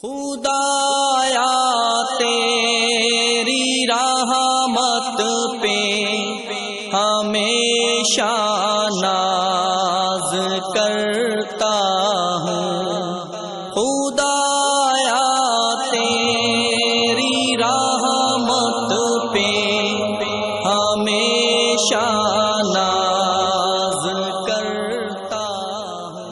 خدایا تیری رحمت پہ ہمیشہ ناز کرتا ہوں، خدایا تیری رحمت پہ ہمیشہ ناز کرتا ہوں۔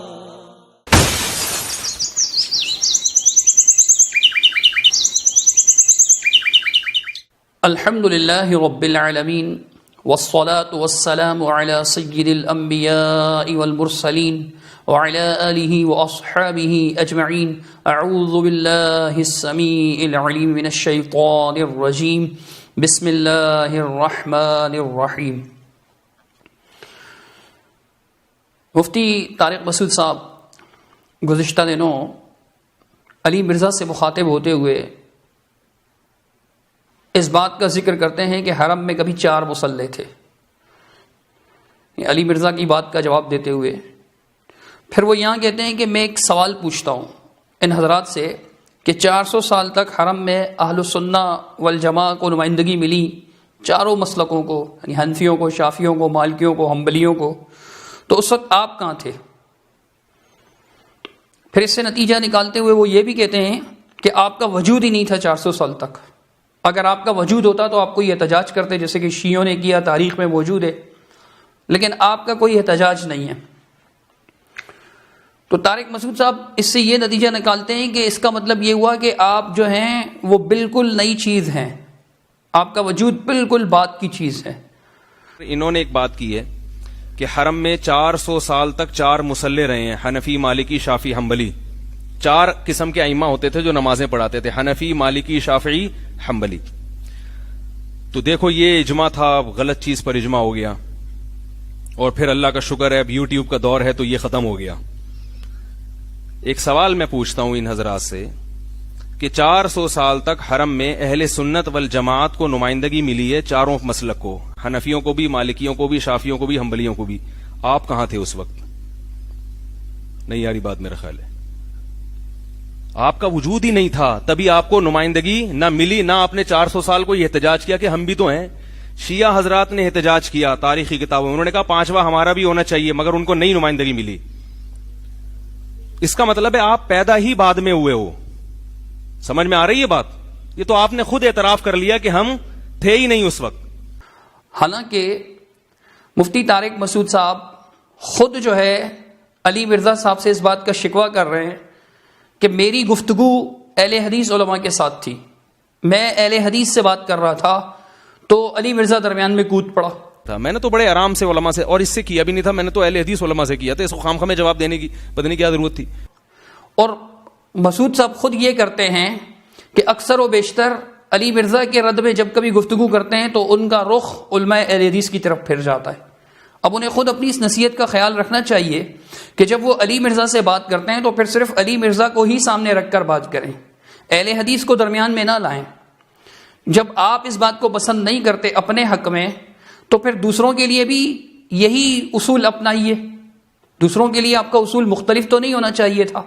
الحمد للہ رب العالمین والصلاة والسلام على سید الانبیاء والمرسلین وعلى آلہ واصحابہ اجمعین۔ اعوذ باللہ السمیع العلیم من الشیطان الرجیم، بسم اللہ الرحمن الرحیم۔ مفتی طارق مسعود صاحب گزشتہ دنوں علی مرزا سے مخاطب ہوتے ہوئے اس بات کا ذکر کرتے ہیں کہ حرم میں کبھی 4 مصلے تھے۔ علی مرزا کی بات کا جواب دیتے ہوئے پھر وہ یہاں کہتے ہیں کہ میں ایک سوال پوچھتا ہوں ان حضرات سے کہ 400 سال تک حرم میں اہل السنہ والجماع کو نمائندگی ملی، چاروں مسلکوں کو، یعنی حنفیوں کو، شافیوں کو، مالکیوں کو، حنبلیوں کو، تو اس وقت آپ کہاں تھے؟ پھر اس سے نتیجہ نکالتے ہوئے وہ یہ بھی کہتے ہیں کہ آپ کا وجود ہی نہیں تھا 400 سال تک۔ اگر آپ کا وجود ہوتا تو آپ کوئی احتجاج کرتے، جیسے کہ شیعوں نے کیا، تاریخ میں موجود ہے، لیکن آپ کا کوئی احتجاج نہیں ہے۔ تو طارق مسعود صاحب اس سے یہ نتیجہ نکالتے ہیں کہ اس کا مطلب یہ ہوا کہ آپ جو ہیں وہ بالکل نئی چیز ہیں، آپ کا وجود بالکل بات کی چیز ہے۔ انہوں نے ایک بات کی ہے کہ حرم میں 400 سال تک 4 مصلے رہے ہیں، حنفی، مالکی، شافعی، حنبلی۔ 4 قسم کے ائمہ ہوتے تھے جو نمازیں پڑھاتے تھے، حنفی، مالکی، شافعی، حنبلی۔ تو دیکھو یہ اجماع تھا، اب غلط چیز پر اجماع ہو گیا، اور پھر اللہ کا شکر ہے اب یوٹیوب کا دور ہے تو یہ ختم ہو گیا۔ ایک سوال میں پوچھتا ہوں ان حضرات سے کہ 400 سال تک حرم میں اہل سنت والجماعت کو نمائندگی ملی ہے، چاروں مسلک کو، حنفیوں کو بھی، مالکیوں کو بھی، شافیوں کو بھی، حنبلیوں کو بھی۔ آپ کہاں تھے اس وقت؟ نہیں یاری بات میرا خیال ہے آپ کا وجود ہی نہیں تھا، تبھی آپ کو نمائندگی نہ ملی، نہ آپ نے 400 سال کو یہ احتجاج کیا کہ ہم بھی تو ہیں۔ شیعہ حضرات نے احتجاج کیا تاریخی کتابوں میں، انہوں نے کہا 5واں ہمارا بھی ہونا چاہیے، مگر ان کو نئی نمائندگی ملی۔ اس کا مطلب ہے آپ پیدا ہی بعد میں ہوئے ہو۔ سمجھ میں آ رہی ہے بات؟ یہ تو آپ نے خود اعتراف کر لیا کہ ہم تھے ہی نہیں اس وقت۔ حالانکہ مفتی طارق مسعود صاحب خود جو ہے علی مرزا صاحب سے اس بات کا شکوہ کر رہے ہیں کہ میری گفتگو اہل حدیث علماء کے ساتھ تھی، میں اہل حدیث سے بات کر رہا تھا تو علی مرزا درمیان میں کود پڑا تھا۔ میں نے تو بڑے آرام سے علماء سے، اور اس سے کیا بھی نہیں تھا، میں نے تو اہل حدیث علماء سے کیا تھا، اس کو خام خامے جواب دینے کی پتہ نہیں کیا ضرورت تھی۔ اور مسعود صاحب خود یہ کرتے ہیں کہ اکثر و بیشتر علی مرزا کے رد میں جب کبھی گفتگو کرتے ہیں تو ان کا رخ علماء اہل حدیث کی طرف پھر جاتا ہے۔ اب انہیں خود اپنی اس نصیحت کا خیال رکھنا چاہیے کہ جب وہ علی مرزا سے بات کرتے ہیں تو پھر صرف علی مرزا کو ہی سامنے رکھ کر بات کریں، اہل حدیث کو درمیان میں نہ لائیں۔ جب آپ اس بات کو پسند نہیں کرتے اپنے حق میں تو پھر دوسروں کے لیے بھی یہی اصول اپنائیے۔ دوسروں کے لیے آپ کا اصول مختلف تو نہیں ہونا چاہیے تھا،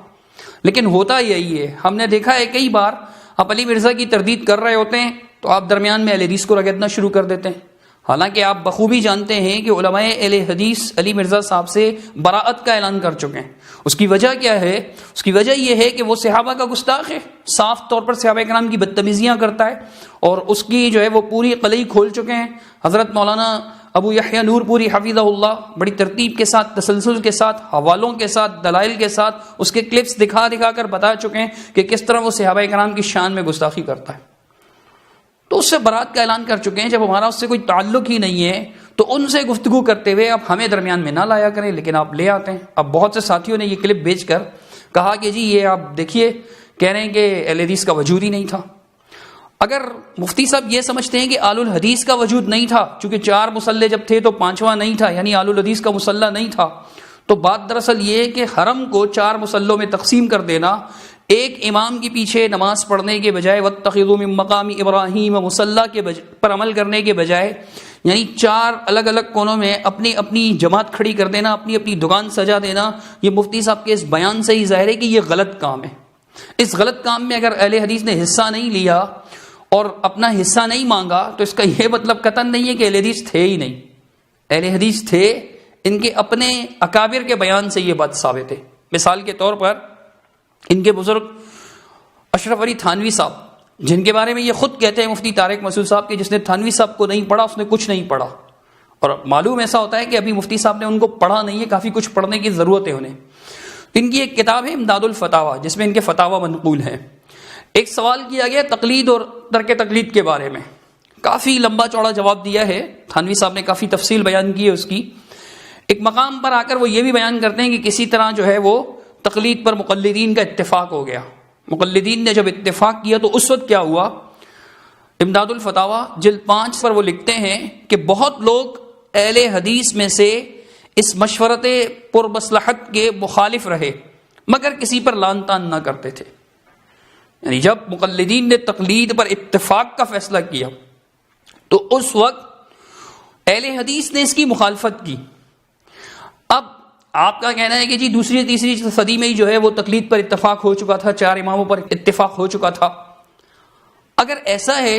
لیکن ہوتا یہی ہے۔ ہم نے دیکھا ہے کئی بار آپ علی مرزا کی تردید کر رہے ہوتے ہیں تو آپ درمیان میں اہل حدیث کو رگڑنا شروع کر دیتے ہیں، حالانکہ آپ بخوبی جانتے ہیں کہ علماء اہل حدیث علی مرزا صاحب سے براءت کا اعلان کر چکے ہیں۔ اس کی وجہ کیا ہے؟ اس کی وجہ یہ ہے کہ وہ صحابہ کا گستاخ ہے، صاف طور پر صحابہ کرام کی بدتمیزیاں کرتا ہے، اور اس کی جو ہے وہ پوری قلعی کھول چکے ہیں۔ حضرت مولانا ابو یحییٰ نور پوری حفظہ اللہ بڑی ترتیب کے ساتھ، تسلسل کے ساتھ، حوالوں کے ساتھ، دلائل کے ساتھ اس کے کلپس دکھا دکھا کر بتا چکے ہیں کہ کس طرح وہ صحابہ کرام کی شان میں گستاخی کرتا ہے۔ تو اس سے برات کا اعلان کر چکے ہیں۔ جب ہمارا اس سے کوئی تعلق ہی نہیں ہے تو ان سے گفتگو کرتے ہوئے اب ہمیں درمیان میں نہ لایا کریں، لیکن آپ لے آتے ہیں۔ اب بہت سے ساتھیوں نے یہ کلپ بھیج کر کہا کہ جی یہ آپ دیکھیے، کہہ رہے ہیں کہ اہل حدیث کا وجود ہی نہیں تھا۔ اگر مفتی صاحب یہ سمجھتے ہیں کہ آل الحدیث کا وجود نہیں تھا، چونکہ 4 مصلے جب تھے تو 5واں نہیں تھا، یعنی آل الحدیث کا مصلہ نہیں تھا، تو بات دراصل یہ ہے کہ حرم کو 4 مصلوں میں تقسیم کر دینا، ایک امام کے پیچھے نماز پڑھنے کے بجائے واتخذوا من مقام ابراہیم مصلی پر عمل کرنے کے بجائے، یعنی 4 الگ الگ کونوں میں اپنی اپنی جماعت کھڑی کر دینا، اپنی اپنی دکان سجا دینا، یہ مفتی صاحب کے اس بیان سے ہی ظاہر ہے کہ یہ غلط کام ہے۔ اس غلط کام میں اگر اہل حدیث نے حصہ نہیں لیا اور اپنا حصہ نہیں مانگا تو اس کا یہ مطلب قطعاً نہیں ہے کہ اہل حدیث تھے ہی نہیں. اہل حدیث تھے، ان کے اپنے اکابر کے بیان سے یہ بات ثابت ہے. مثال کے طور پر ان کے بزرگ اشرف علی تھانوی صاحب، جن کے بارے میں یہ خود کہتے ہیں مفتی طارق مسعود صاحب کہ جس نے تھانوی صاحب کو نہیں پڑھا اس نے کچھ نہیں پڑھا. اور معلوم ایسا ہوتا ہے کہ ابھی مفتی صاحب نے ان کو پڑھا نہیں ہے، کافی کچھ پڑھنے کی ضرورت ہے انہیں. ان کی ایک کتاب ہے امداد الفتاوی جس میں ان کے فتاوی منقول ہیں. ایک سوال کیا گیا تقلید اور ترک تقلید کے بارے میں، کافی لمبا چوڑا جواب دیا ہے تھانوی صاحب نے، کافی تفصیل بیان کی ہے اس کی. ایک مقام پر آ کر وہ یہ بھی بیان کرتے ہیں کہ کسی طرح جو ہے وہ تقلید پر مقلدین کا اتفاق ہو گیا. مقلدین نے جب اتفاق کیا تو اس وقت کیا ہوا؟ امداد الفتاوی جلد 5 پر وہ لکھتے ہیں کہ بہت لوگ اہل حدیث میں سے اس مشورت پر مصلحت کے مخالف رہے مگر کسی پر لان تان نہ کرتے تھے. یعنی جب مقلدین نے تقلید پر اتفاق کا فیصلہ کیا تو اس وقت اہل حدیث نے اس کی مخالفت کی. اب آپ کا کہنا ہے کہ جی دوسری تیسری صدی میں ہی جو ہے وہ تقلید پر اتفاق ہو چکا تھا، 4 اماموں پر اتفاق ہو چکا تھا. اگر ایسا ہے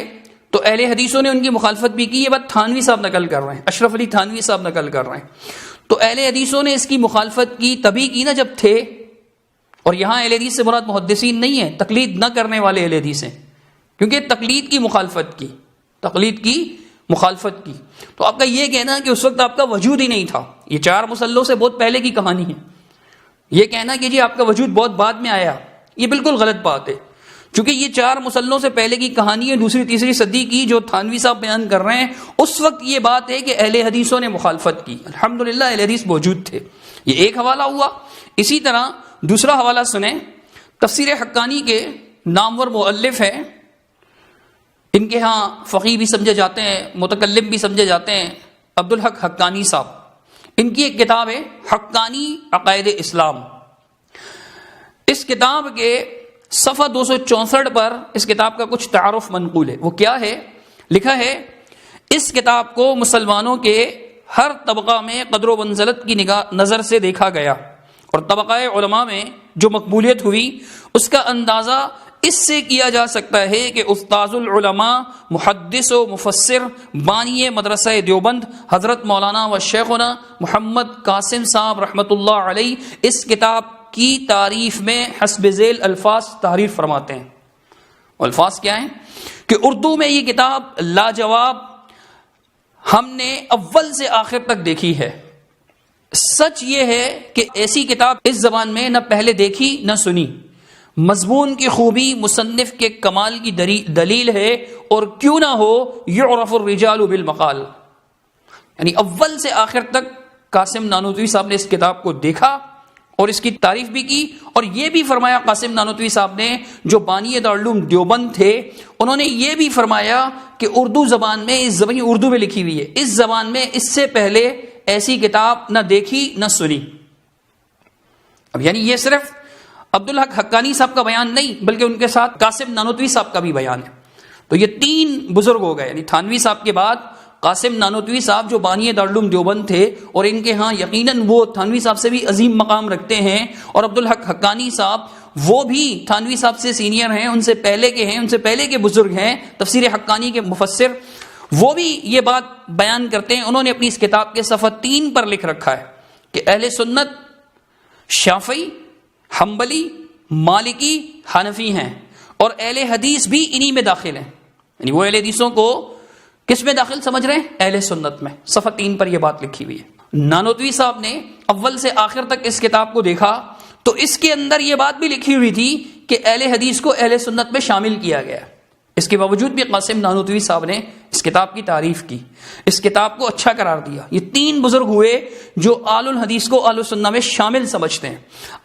تو اہل حدیثوں نے ان کی مخالفت بھی کی. یہ بات تھانوی صاحب نقل کر رہے ہیں، اشرف علی تھانوی صاحب نقل کر رہے ہیں. تو اہل حدیثوں نے اس کی مخالفت کی تبھی کی نا جب تھے. اور یہاں اہل حدیث سے مراد محدثین نہیں ہے، تقلید نہ کرنے والے اہل حدیث ہیں، کیونکہ تقلید کی مخالفت کی، تقلید کی مخالفت کی. تو آپ کا یہ کہنا کہ اس وقت آپ کا وجود ہی نہیں تھا، یہ 4 مسلوں سے بہت پہلے کی کہانی ہے. یہ کہنا کہ جی آپ کا وجود بہت بعد میں آیا، یہ بالکل غلط بات ہے. چونکہ یہ 4 مسلوں سے پہلے کی کہانی ہے، دوسری تیسری صدی کی، جو تھانوی صاحب بیان کر رہے ہیں اس وقت یہ بات ہے کہ اہل حدیثوں نے مخالفت کی. الحمدللہ اہل حدیث موجود تھے. یہ ایک حوالہ ہوا. اسی طرح دوسرا حوالہ سنیں، تفسیر حقانی کے نامور مؤلف ہیں، ان کے ہاں فقیہ بھی سمجھے جاتے ہیں، متکلم بھی سمجھے جاتے ہیں، عبدالحق حقانی صاحب. ان کی ایک کتاب ہے حقانی عقائد اسلام. اس کتاب کے صفحہ 264 پر اس کتاب کا کچھ تعارف منقول ہے. وہ کیا ہے؟ لکھا ہے اس کتاب کو مسلمانوں کے ہر طبقہ میں قدر و منزلت کی نظر سے دیکھا گیا اور طبقہ علماء میں جو مقبولیت ہوئی اس کا اندازہ اس سے کیا جا سکتا ہے کہ استاذ العلماء، محدث و مفسر، بانی مدرسہ دیوبند حضرت مولانا و شیخنا محمد قاسم صاحب رحمۃ اللہ علیہ اس کتاب کی تعریف میں حسب ذیل الفاظ تحریر فرماتے ہیں. الفاظ کیا ہیں؟ کہ اردو میں یہ کتاب لاجواب ہم نے اول سے آخر تک دیکھی ہے. سچ یہ ہے کہ ایسی کتاب اس زبان میں نہ پہلے دیکھی نہ سنی. مضمون کی خوبی مصنف کے کمال کی دلیل ہے، اور کیوں نہ ہو یعرف الرجال بالمقال. یعنی اول سے آخر تک قاسم نانوتوی صاحب نے اس کتاب کو دیکھا اور اس کی تعریف بھی کی. اور یہ بھی فرمایا قاسم نانوتوی صاحب نے جو بانی دارالعلوم دیوبند تھے، انہوں نے یہ بھی فرمایا کہ اردو زبان میں، اس زبان اردو میں لکھی ہوئی ہے، اس زبان میں اس سے پہلے ایسی کتاب نہ دیکھی نہ سنی. اب یعنی یہ صرف عبدالحق حقانی صاحب کا بیان نہیں بلکہ ان کے ساتھ قاسم نانوتوی صاحب کا بھی بیان ہے. تو یہ 3 بزرگ ہو گئے. یعنی تھانوی صاحب کے بعد قاسم نانوتوی صاحب جو بانی دارالعلوم دیوبند تھے، اور ان کے ہاں یقیناً وہ تھانوی صاحب سے بھی عظیم مقام رکھتے ہیں، اور عبدالحق حقانی صاحب وہ بھی تھانوی صاحب سے سینئر ہیں، ان سے پہلے کے ہیں، ان سے پہلے کے بزرگ ہیں، تفسیر حقانی کے مفسر. وہ بھی یہ بات بیان کرتے ہیں. انہوں نے اپنی اس کتاب کے صفحہ 3 پر لکھ رکھا ہے کہ اہل سنت شافعی، حنبلی، مالکی، حنفی ہیں، اور اہل حدیث بھی انہی میں داخل ہیں. یعنی وہ اہل حدیثوں کو کس میں داخل سمجھ رہے ہیں؟ اہل سنت میں. صفحہ 3 پر یہ بات لکھی ہوئی ہے. نانوتوی صاحب نے اول سے آخر تک اس کتاب کو دیکھا تو اس کے اندر یہ بات بھی لکھی ہوئی تھی کہ اہل حدیث کو اہل سنت میں شامل کیا گیا. اس کے باوجود بھی قاسم نانوتوی صاحب نے اس کتاب کی تعریف کی، اس کتاب کو اچھا قرار دیا. یہ 3 بزرگ ہوئے جو آل الحدیث کو آل السنہ میں شامل سمجھتے ہیں.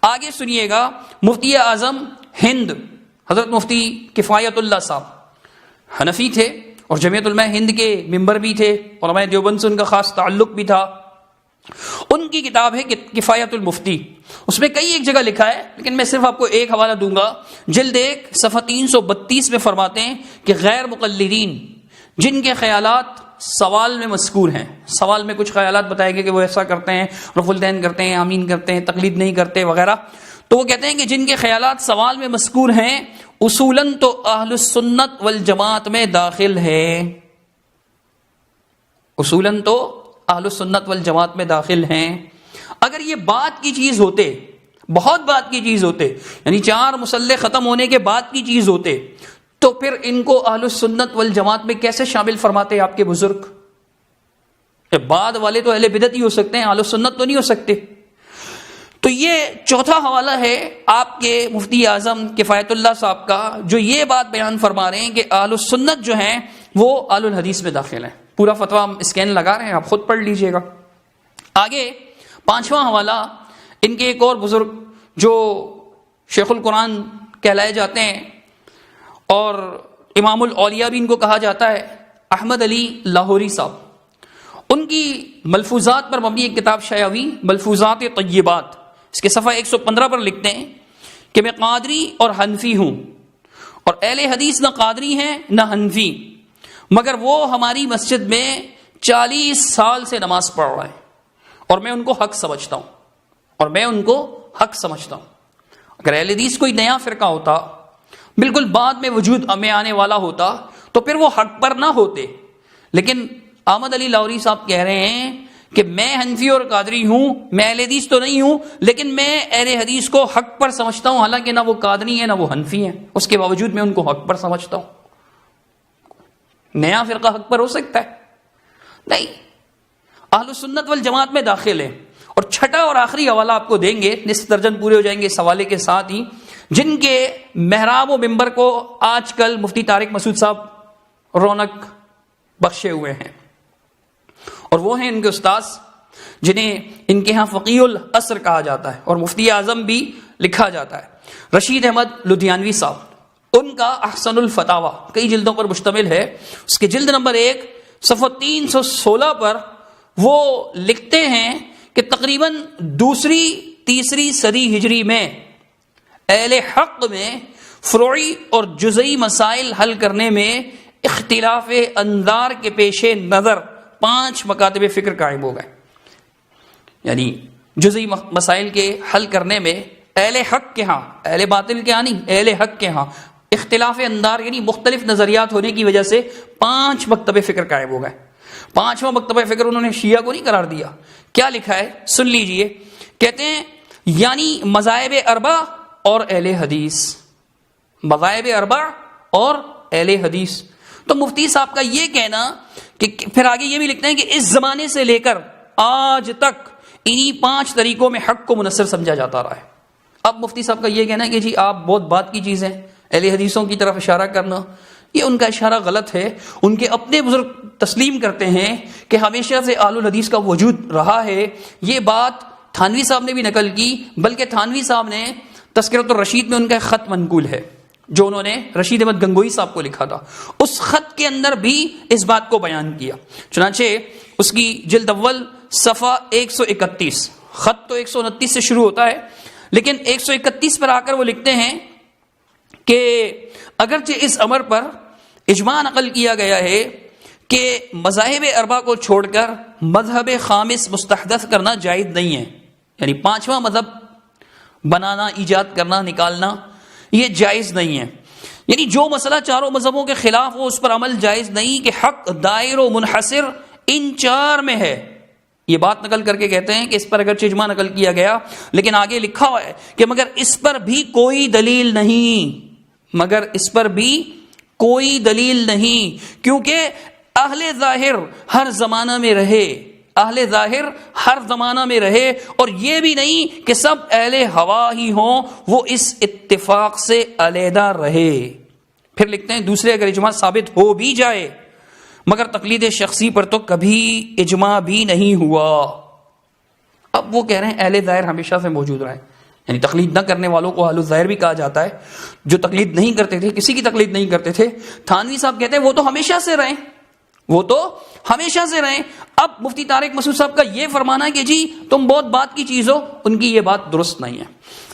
آگے سنیے گا، مفتی اعظم ہند حضرت مفتی کفایت اللہ صاحب حنفی تھے اور جمعیت علماء ہند کے ممبر بھی تھے، علماء دیوبند سے ان کا خاص تعلق بھی تھا. ان کی کتاب ہے کفایت المفتی. اس میں کئی ایک جگہ لکھا ہے لیکن میں صرف آپ کو ایک حوالہ دوں گا. جلد 1 صفحہ 332 میں فرماتے ہیں کہ غیر مقلدین جن کے خیالات سوال میں مذکور ہیں، سوال میں کچھ خیالات بتائے گئے کہ وہ ایسا کرتے ہیں، رفع الدین کرتے ہیں، آمین کرتے ہیں، تقلید نہیں کرتے وغیرہ، تو وہ کہتے ہیں کہ جن کے خیالات سوال میں مذکور ہیں اصولاً تو اہل السنت والجماعت میں داخل ہے، اصولاً تو اہل السنت والجماعت میں داخل ہیں۔ اگر یہ بات کی چیز ہوتے، بہت بات کی چیز ہوتے، یعنی 4 مسلح ختم ہونے کے بعد کی چیز ہوتے، تو پھر ان کو اہل السنت والجماعت میں کیسے شامل فرماتے آپ کے بزرگ؟ بعد والے تو اہل بدعت ہی ہو سکتے ہیں، اہل السنت تو نہیں ہو سکتے۔ تو یہ چوتھا حوالہ ہے آپ کے مفتی اعظم کفایت اللہ صاحب کا، جو یہ بات بیان فرما رہے ہیں کہ اہل السنت جو ہیں وہ اہل الحدیث میں داخل ہیں۔ پورا فتویٰ ہم اسکین لگا رہے ہیں، آپ خود پڑھ لیجئے گا۔ آگے 5واں حوالہ ان کے ایک اور بزرگ جو شیخ القرآن کہلائے جاتے ہیں اور امام الاولیاء بھی ان کو کہا جاتا ہے، احمد علی لاہوری صاحب، ان کی ملفوظات پر مبنی ایک کتاب شائع ہوئی، ملفوظات طیبات، اس کے صفحہ 115 پر لکھتے ہیں کہ میں قادری اور حنفی ہوں، اور اہل حدیث نہ قادری ہیں نہ حنفی، مگر وہ ہماری مسجد میں 40 سال سے نماز پڑھ رہے ہیں، اور میں ان کو حق سمجھتا ہوں، اگر اہل حدیث کوئی نیا فرقہ ہوتا، بالکل بعد میں وجود میں آنے والا ہوتا، تو پھر وہ حق پر نہ ہوتے۔ لیکن احمد علی لاہوری صاحب کہہ رہے ہیں کہ میں حنفی اور قادری ہوں، میں اہل حدیث تو نہیں ہوں، لیکن میں اہل حدیث کو حق پر سمجھتا ہوں، حالانکہ نہ وہ قادری ہیں نہ وہ حنفی ہیں، اس کے باوجود میں ان کو حق پر سمجھتا ہوں۔ نیا فرقہ حق پر ہو سکتا ہے؟ نہیں، اہل سنت والجماعت میں داخل ہے۔ اور چھٹا اور آخری حوالہ آپ کو دیں گے، نصف درجن پورے ہو جائیں گے اس حوالے کے ساتھ ہی، جن کے محراب و ممبر کو آج کل مفتی طارق مسعود صاحب رونق بخشے ہوئے ہیں، اور وہ ہیں ان کے استاذ جنہیں ان کے ہاں فقیہ العصر کہا جاتا ہے اور مفتی اعظم بھی لکھا جاتا ہے، رشید احمد لدھیانوی صاحب۔ ان کا احسن الفتاوی کئی جلدوں پر مشتمل ہے، اس کے جلد نمبر 1 صفحہ 316 پر وہ لکھتے ہیں کہ تقریباً 2ری-3ری صدی ہجری میں اہل حق میں فروعی اور جزئی مسائل حل کرنے میں اختلاف انظار کے پیش نظر 5 مکاتب فکر قائم ہو گئے، یعنی جزئی مسائل کے حل کرنے میں اہل حق کے ہاں، اہل باطل کے ہاں نہیں، اہل حق کے ہاں اختلاف اندار یعنی مختلف نظریات ہونے کی وجہ سے 5 مکتب فکر قائم ہو گئے۔ 5واں مکتبہ فکر انہوں نے شیعہ کو نہیں قرار دیا۔ کیا لکھا ہے سن لیجئے، کہتے ہیں یعنی مذاہب اربع اور اہل حدیث، مذاہب اربع اور اہل حدیث۔ تو مفتی صاحب کا یہ کہنا کہ پھر آگے یہ بھی لکھتے ہیں کہ اس زمانے سے لے کر آج تک انہی 5 طریقوں میں حق کو منحصر سمجھا جاتا رہا ہے۔ اب مفتی صاحب کا یہ کہنا ہے کہ جی آپ بہت بات کی چیزیں اہل حدیثوں کی طرف اشارہ کرنا، یہ ان کا اشارہ غلط ہے۔ ان کے اپنے بزرگ تسلیم کرتے ہیں کہ ہمیشہ سے اہل الحدیث کا وجود رہا ہے۔ یہ بات تھانوی صاحب نے بھی نقل کی، بلکہ تھانوی صاحب نے تذکرۃ الرشید میں ان کا خط منقول ہے جو انہوں نے رشید احمد گنگوئی صاحب کو لکھا تھا، اس خط کے اندر بھی اس بات کو بیان کیا۔ چنانچہ اس کی جلد اول صفحہ 131، خط تو 129 سے شروع ہوتا ہے لیکن 131 پر آ کر وہ لکھتے ہیں کہ اگرچہ اس امر پر اجماع نقل کیا گیا ہے کہ مذاہب اربع کو چھوڑ کر مذہب خامس مستحدث کرنا جائز نہیں ہے، یعنی 5واں مذہب بنانا، ایجاد کرنا، نکالنا یہ جائز نہیں ہے، یعنی جو مسئلہ 4 مذہبوں کے خلاف ہو اس پر عمل جائز نہیں، کہ حق دائر و منحصر ان 4 میں ہے۔ یہ بات نقل کر کے کہتے ہیں کہ اس پر اگرچہ اجماع نقل کیا گیا لیکن آگے لکھا ہوا ہے کہ مگر اس پر بھی کوئی دلیل نہیں، مگر اس پر بھی کوئی دلیل نہیں، کیونکہ اہل ظاہر ہر زمانہ میں رہے، اہل ظاہر ہر زمانہ میں رہے، اور یہ بھی نہیں کہ سب اہل ہوا ہی ہوں، وہ اس اتفاق سے علیحدہ رہے۔ پھر لکھتے ہیں دوسرے اگر اجماع ثابت ہو بھی جائے مگر تقلید شخصی پر تو کبھی اجماع بھی نہیں ہوا۔ اب وہ کہہ رہے ہیں اہل ظاہر ہمیشہ سے موجود رہے، یعنی تقلید نہ کرنے والوں کو اہل الظاہر بھی کہا جاتا ہے، جو تقلید نہیں کرتے تھے، کسی کی تقلید نہیں کرتے تھے۔ تھانوی صاحب کہتے ہیں وہ تو ہمیشہ سے رہے، وہ تو ہمیشہ سے رہے۔ اب مفتی طارق مسعود صاحب کا یہ فرمانا ہے کہ جی تم بہت بات کی چیز ہو، ان کی یہ بات درست نہیں ہے۔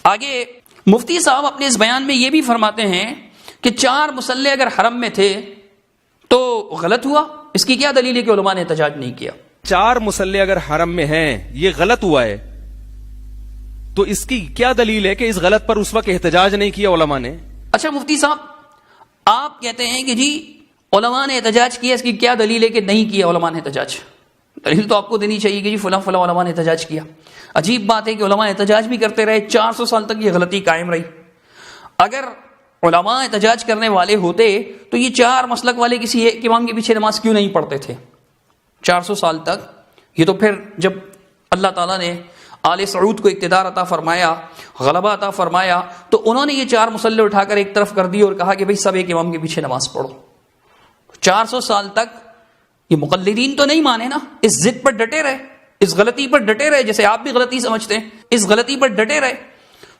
آگے مفتی صاحب اپنے اس بیان میں یہ بھی فرماتے ہیں کہ 4 مصلے اگر حرم میں تھے تو غلط ہوا، اس کی کیا دلیل ہے کہ علماء نے احتجاج نہیں کیا؟ 4 مصلے اگر حرم میں ہیں یہ غلط ہوا ہے، تو اس کی کیا دلیل ہے کہ اس غلط پر اس وقت احتجاج نہیں کیا علماء نے؟ اچھا مفتی صاحب، آپ کہتے ہیں کہ جی علماء نے احتجاج کیا، اس کی کیا دلیل ہے کہ نہیں کیا علماء نے احتجاج؟ دلیل تو آپ کو دینی چاہیے کہ جی فلاں فلاں علماء نے احتجاج کیا۔ عجیب بات ہے کہ علماء احتجاج بھی کرتے رہے، 400 سال تک یہ غلطی قائم رہی۔ اگر علماء احتجاج کرنے والے ہوتے تو یہ 4 مسلک والے کسی ایک امام کے پیچھے نماز کیوں نہیں پڑھتے تھے 400 سال تک؟ یہ تو پھر جب اللہ تعالیٰ نے آل سعود کو اقتدار عطا فرمایا، غلبہ عطا فرمایا، تو انہوں نے یہ 4 مصلے اٹھا کر ایک طرف کر دی اور کہا کہ بھئی سب ایک امام کے پیچھے نماز پڑھو۔ 400 سال تک یہ مقلدین تو نہیں مانے نا، اس ضد پر ڈٹے رہے، اس غلطی پر ڈٹے رہے، جیسے آپ بھی غلطی سمجھتے ہیں، اس غلطی پر ڈٹے رہے۔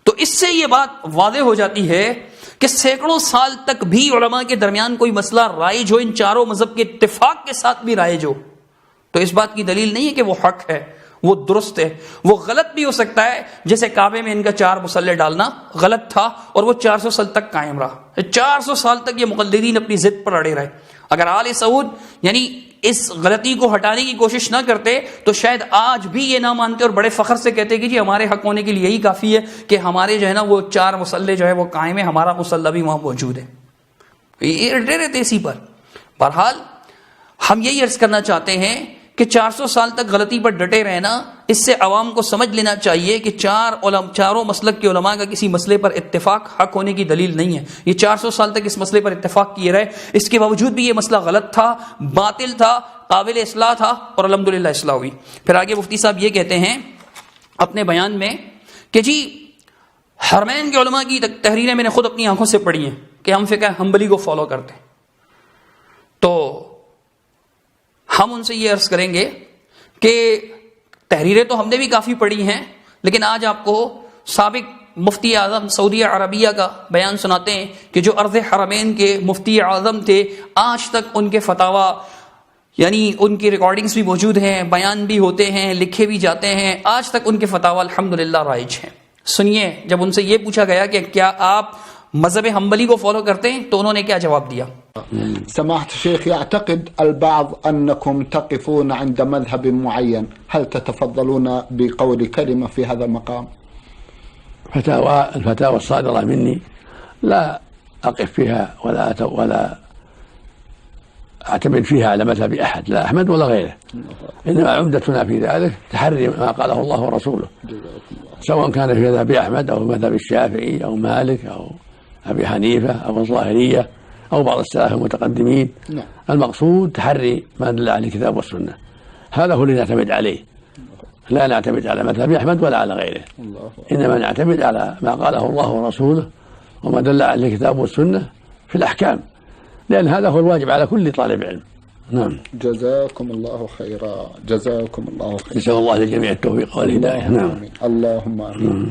تو اس سے یہ بات واضح ہو جاتی ہے کہ سینکڑوں سال تک بھی علماء کے درمیان کوئی مسئلہ رائج ہو، ان چاروں مذہب کے اتفاق کے ساتھ بھی رائج ہو، تو اس بات کی دلیل نہیں ہے کہ وہ حق ہے، وہ درست ہے۔ وہ غلط بھی ہو سکتا ہے، جیسے کعبے میں ان کا 4 مصلے ڈالنا غلط تھا اور وہ 400 سال تک قائم رہا۔ 400 سال تک یہ مقلدین اپنی ضد پر اڑے رہے۔ اگر آل سعود یعنی اس غلطی کو ہٹانے کی کوشش نہ کرتے تو شاید آج بھی یہ نہ مانتے اور بڑے فخر سے کہتے کہ جی ہمارے حق ہونے کے لیے یہی کافی ہے کہ ہمارے جو ہے نا وہ 4 مصلے جو ہے وہ قائم ہے، ہمارا مصلی بھی وہاں موجود ہے۔ یہ اڑے رہتے اسی پر۔ بہرحال ہم یہی عرض کرنا چاہتے ہیں کہ 400 سال تک غلطی پر ڈٹے رہنا، اس سے عوام کو سمجھ لینا چاہیے کہ چاروں مسلک کے علماء کا کسی مسئلے پر اتفاق حق ہونے کی دلیل نہیں ہے۔ یہ 400 سال تک اس مسئلے پر اتفاق کیے رہے، اس کے باوجود بھی یہ مسئلہ غلط تھا، باطل تھا، قابل اصلاح تھا، اور الحمدللہ اصلاح ہوئی۔ پھر آگے مفتی صاحب یہ کہتے ہیں اپنے بیان میں کہ جی حرمین کے علماء کی تحریریں میں نے خود اپنی آنکھوں سے پڑھی ہیں کہ ہم فقہ حنبلی کو فالو کرتے ہیں، تو ہم ان سے یہ عرض کریں گے کہ تحریریں تو ہم نے بھی کافی پڑھی ہیں، لیکن آج آپ کو سابق مفتی اعظم سعودیہ عربیہ کا بیان سناتے ہیں کہ جو ارض حرمین کے مفتی اعظم تھے، آج تک ان کے فتاویٰ یعنی ان کی ریکارڈنگز بھی موجود ہیں، بیان بھی ہوتے ہیں، لکھے بھی جاتے ہیں، آج تک ان کے فتاویٰ الحمدللہ رائج ہیں۔ سنیے، جب ان سے یہ پوچھا گیا کہ کیا آپ مذہب حنبلی کو فالو کرتے ہیں تو انہوں نے کیا جواب دیا؟ سماحة الشيخ، يعتقد البعض أنكم تقفون عند مذهب معين، هل تتفضلون بقول كلمة في هذا المقام؟ الفتاوى الصادرة مني لا أقف فيها ولا أعتمد فيها على مذهب أحد، لا أحمد ولا غيره، إنما عمدتنا في ذلك تحري ما قاله الله ورسوله، سواء كان في مذهب أحمد أو مذهب الشافعي أو مالك أو أبي حنيفة أو الظاهرية أو بعض السلف المتقدمين. المقصود تحري ما دل عليه الكتاب والسنة، هذا هو اللي نعتمد عليه، لا نعتمد على مذهب أحمد ولا على غيره، إنما نعتمد على ما قاله الله ورسوله وما دل عليه الكتاب والسنة في الأحكام، لأن هذا هو الواجب على كل طالب علم. نعم. جزاكم الله خيرا، جزاكم الله خيرا. نسأل الله للجميع التوفيق والهداية. نعم. اللهم آمين.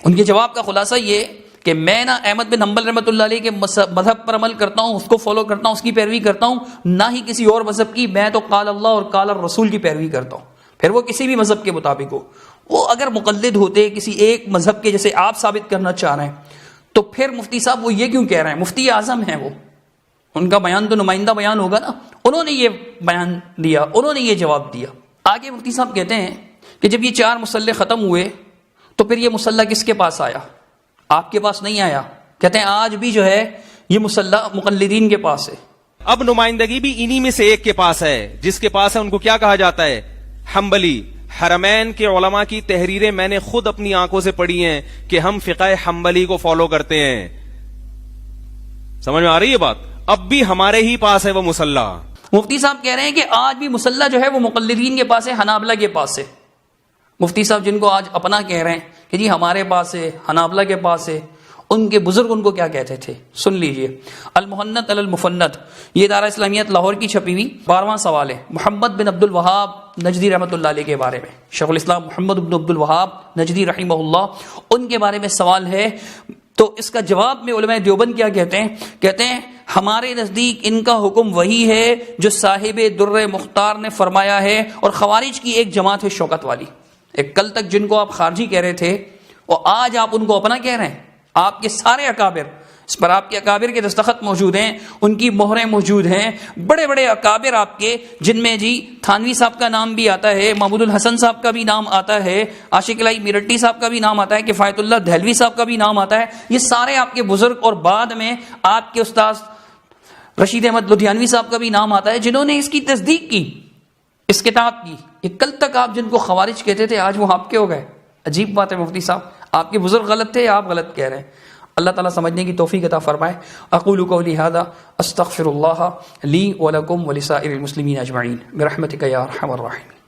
ان کے جواب کا خلاصہ یہ کہ میں نہ احمد بن حنبل رحمۃ اللہ علیہ کے مذہب پر عمل کرتا ہوں، اس کو فالو کرتا ہوں، اس کی پیروی کرتا ہوں، نہ ہی کسی اور مذہب کی، میں تو قال اللہ اور قال الرسول کی پیروی کرتا ہوں، پھر وہ کسی بھی مذہب کے مطابق ہو۔ وہ اگر مقلد ہوتے کسی ایک مذہب کے جیسے آپ ثابت کرنا چاہ رہے ہیں تو پھر مفتی صاحب وہ یہ کیوں کہہ رہے ہیں؟ مفتی اعظم ہیں وہ، ان کا بیان تو نمائندہ بیان ہوگا نا، انہوں نے یہ بیان دیا، انہوں نے یہ جواب دیا۔ آگے مفتی صاحب کہتے ہیں کہ جب یہ 4 مصلے ختم ہوئے تو پھر یہ مصلی کس کے پاس آیا؟ آپ کے پاس نہیں آیا۔ کہتے ہیں آج بھی جو ہے یہ مصلی مقلدین کے پاس ہے۔ اب نمائندگی بھی انہی میں سے ایک کے پاس ہے، جس کے پاس ہے ان کو کیا کہا جاتا ہے؟ حنبلی۔ حرمین کے علماء کی تحریریں میں نے خود اپنی آنکھوں سے پڑھی ہیں کہ ہم فقہ حنبلی کو فالو کرتے ہیں۔ سمجھ میں آ رہی ہے بات؟ اب بھی ہمارے ہی پاس ہے وہ مصلی۔ مفتی صاحب کہہ رہے ہیں کہ آج بھی مصلی جو ہے وہ مقلدین کے پاس ہے، حنابلہ کے پاس ہے۔ مفتی صاحب جن کو آج اپنا کہہ رہے ہیں کہ جی ہمارے پاس ہے، حنابلہ کے پاس ہے، ان کے بزرگ ان کو کیا کہتے تھے؟ سن لیجئے۔ المحنت علی المفند، یہ دارہ اسلامیت لاہور کی چھپی ہوئی 12واں سوال ہے، محمد بن عبد الوہاب نجدی رحمۃ اللہ علیہ کے بارے میں۔ شیخ الاسلام محمد بن عبد الوہاب نجدی رحمہ اللہ، ان کے بارے میں سوال ہے۔ تو اس کا جواب میں علماء دیوبند کیا کہتے ہیں؟ کہتے ہیں ہمارے نزدیک ان کا حکم وہی ہے جو صاحب در مختار نے فرمایا ہے، اور خوارج کی ایک جماعت ہے شوکت والی۔ ایک کل تک جن کو آپ خارجی کہہ رہے تھے وہ آج آپ ان کو اپنا کہہ رہے ہیں۔ آپ کے سارے اکابر اس پر آپ کے اکابر کے دستخط موجود ہیں، ان کی مہریں موجود ہیں. بڑے بڑے اکابر آپ کے، جن میں جی تھانوی صاحب کا نام بھی آتا ہے، محمود الحسن صاحب کا بھی نام آتا ہے، عاشق الہی میرٹی صاحب کا بھی نام آتا ہے، کفایت اللہ دہلوی صاحب کا بھی نام آتا ہے. یہ سارے آپ کے بزرگ، اور بعد میں آپ کے استاد رشید احمد لدھیانوی صاحب کا بھی نام آتا ہے، جنہوں نے اس کی تصدیق کی، اس کتاب کی. یہ کل تک آپ جن کو خوارج کہتے تھے، آج وہ آپ کے ہو گئے. عجیب بات ہے مفتی صاحب، آپ کے بزرگ غلط تھے، آپ غلط کہہ رہے ہیں. اللہ تعالیٰ سمجھنے کی توفیق عطا فرمائے. اقول قولی ھذا استغفر اللہ لی ولکم ولسائر المسلمین اجمعین برحمتک یا ارحم الراحمین.